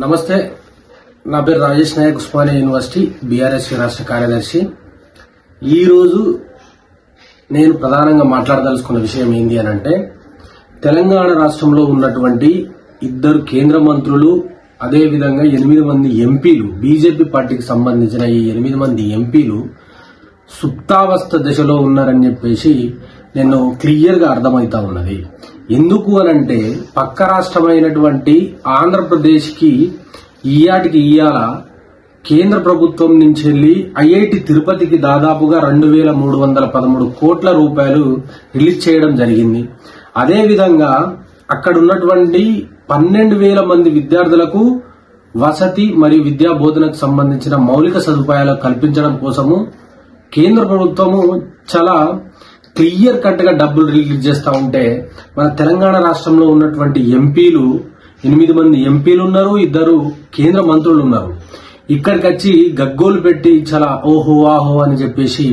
నమస్తే, నా పేరు రాజేష్ నాయక్, ఉస్మానియా యూనివర్సిటీ బీఆర్ఎస్ రాష్ట్ర కార్యదర్శి. ఈరోజు నేను ప్రధానంగా మాట్లాడదలుచుకున్న విషయం ఏంటి అని అంటే, తెలంగాణ రాష్ట్రంలో ఉన్నటువంటి 2 కేంద్ర మంత్రులు, అదేవిధంగా 8 మంది ఎంపీలు, బీజేపీ పార్టీకి సంబంధించిన ఈ 8 మంది ఎంపీలు సుప్తావస్థ దశలో ఉన్నారని చెప్పేసి నేను క్లియర్గా అర్థమవుతా ఉన్నది. ఎందుకు అనంటే, పక్క రాష్ట్రమైనటువంటి ఆంధ్రప్రదేశ్కి ఇయ్యాల కేంద్ర ప్రభుత్వం నుంచి వెళ్లి ఐఐటి తిరుపతికి దాదాపుగా 2313 కోట్ల రూపాయలు రిలీజ్ చేయడం జరిగింది. అదేవిధంగా అక్కడ ఉన్నటువంటి 12,000 మంది విద్యార్థులకు వసతి మరియు విద్యా బోధనకు సంబంధించిన మౌలిక సదుపాయాలు కల్పించడం కోసము కేంద్ర ప్రభుత్వము చాలా క్లియర్ కట్ గా డబ్బులు రిలీజ్ చేస్తా ఉంటే, మన తెలంగాణ రాష్ట్రంలో ఉన్నటువంటి ఎంపీలు 8 మంది ఎంపీలు ఉన్నారు, 2 కేంద్ర మంత్రులు ఉన్నారు. ఇక్కడికి వచ్చి గగ్గోలు పెట్టి చాలా ఓహో ఆహో అని చెప్పేసి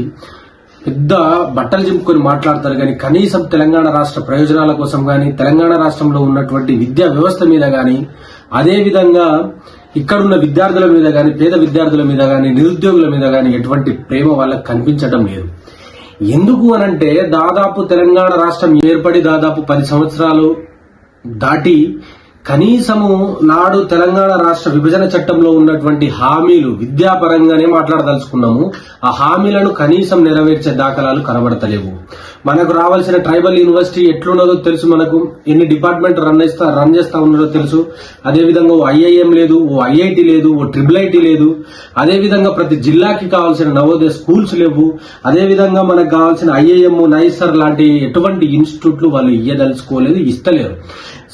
పెద్ద బట్టలు చింపుకొని మాట్లాడతారు. కానీ కనీసం తెలంగాణ రాష్ట్ర ప్రయోజనాల కోసం కానీ, తెలంగాణ రాష్ట్రంలో ఉన్నటువంటి విద్యా వ్యవస్థ మీద కానీ, అదేవిధంగా ఇక్కడున్న విద్యార్థుల మీద కానీ, పేద విద్యార్థుల మీద కానీ, నిరుద్యోగుల మీద కానీ ఎటువంటి ప్రేమ వాళ్ళకి కనిపించడం లేదు. ఎందుకు అనంటే, దాదాపు తెలంగాణ రాష్ట్రం ఏర్పడి దాదాపు 10 సంవత్సరాలు దాటి కనీసము నాడు తెలంగాణ రాష్ట్ర విభజన చట్టంలో ఉన్నటువంటి హామీలు విద్యాపరంగానే మాట్లాడదలుచుకున్నాము. ఆ హామీలను కనీసం నెరవేర్చే దాఖలాలు కనబడతలేవు. మనకు రావాల్సిన ట్రైబల్ యూనివర్సిటీ ఎట్లున్నదో తెలుసు, మనకు ఎన్ని డిపార్ట్మెంట్ రన్ చేస్తా ఉన్నదో తెలుసు. అదేవిధంగా ఓ ఐఐఎం లేదు, ఓ ఐఐటి లేదు, ఓ IIIT లేదు. అదేవిధంగా ప్రతి జిల్లాకి కావాల్సిన నవోదయ స్కూల్స్ లేవు. అదేవిధంగా మనకు కావాల్సిన ఐఐఎం, నైసర్ లాంటి ఎటువంటి ఇన్స్టిట్యూట్లు వాళ్ళు ఇయ్యదలుచుకోలేదు, ఇస్తలేరు.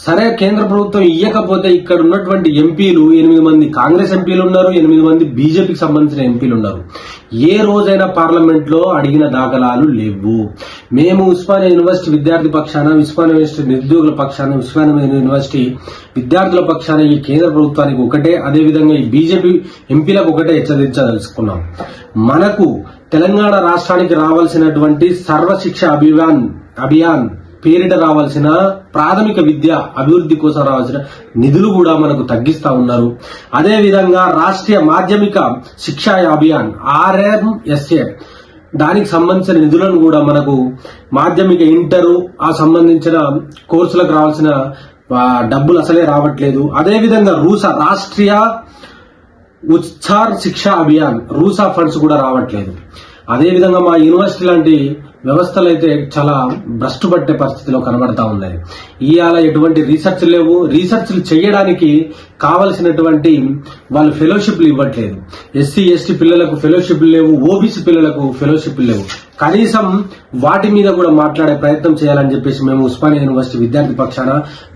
సరే, కేంద్ర ప్రభుత్వం ఇయ్యకపోతే ఇక్కడ ఉన్నటువంటి ఎంపీలు 8 మంది కాంగ్రెస్ ఎంపీలు ఉన్నారు, 8 మంది బీజేపీకి సంబంధించిన ఎంపీలు ఉన్నారు. ఏ రోజైనా పార్లమెంట్ లో అడిగిన దాఖలాలు లేవు. మేము ఉస్మానియా యూనివర్సిటీ విద్యార్థి పక్షాన, ఉస్మానియా యూనివర్సిటీ నిరుద్యోగుల పక్షాన, ఉస్మానియా యూనివర్సిటీ విద్యార్థుల పక్షాన ఈ కేంద్ర ప్రభుత్వానికి ఒకటే, అదేవిధంగా ఈ బీజేపీ ఎంపీలకు ఒకటే హెచ్చరించదలుచుకున్నాం. మనకు తెలంగాణ రాష్ట్రానికి రావాల్సినటువంటి సర్వశిక్ష అభియాన్ పేరిట రావాల్సిన ప్రాథమిక విద్య అభివృద్ధి కోసం రావాల్సిన నిధులు కూడా మనకు తగ్గిస్తా ఉన్నారు. అదేవిధంగా రాష్ట్రీయ మాధ్యమిక శిక్షా అభియాన్ RMSA దానికి సంబంధించిన నిధులను కూడా మనకు మాధ్యమిక ఇంటరు ఆ సంబంధించిన కోర్సులకు రావాల్సిన డబ్బులు అసలే రావట్లేదు. అదేవిధంగా రాష్ట్రీయ ఉత్సార్ శిక్షా అభియాన్ రూసా ఫండ్స్ కూడా రావట్లేదు. అదేవిధంగా మా యూనివర్సిటీ లాంటి వ్యవస్థలు అయితే చాలా భ్రష్టు పట్టే పరిస్థితిలో కనబడతా ఉన్నాయి. ఇవాళ ఎటువంటి రీసెర్చ్ లేవు. రీసెర్చ్లు చేయడానికి కావలసినటువంటి వాళ్ళు ఫెలోషిప్లు ఇవ్వట్లేదు. SC ST పిల్లలకు ఫెలోషిప్లు లేవు, OBC పిల్లలకు ఫెలోషిప్లు లేవు. కనీసం వాటి మీద కూడా మాట్లాడే ప్రయత్నం చేయాలని చెప్పేసి మేము ఉస్మానియా యూనివర్సిటీ విద్యార్థి పక్షాన,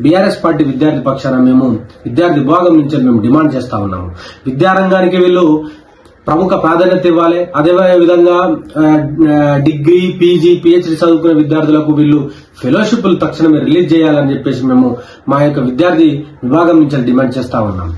బీఆర్ఎస్ పార్టీ విద్యార్థి పక్షాన మేము విద్యార్థి విభాగం నుంచి మేము డిమాండ్ చేస్తా ఉన్నాము. విద్యారంగానికి వీళ్ళు ప్రముఖ ప్రాధాన్యత ఇవ్వాలి. అదే విధంగా డిగ్రీ, PG, PhD చదువుకునే విద్యార్థులకు వీళ్ళు ఫెలోషిప్లు తక్షణమే రిలీజ్ చేయాలని చెప్పేసి మేము మా యొక్క విద్యార్థి విభాగం నుంచి డిమాండ్ చేస్తా ఉన్నాం.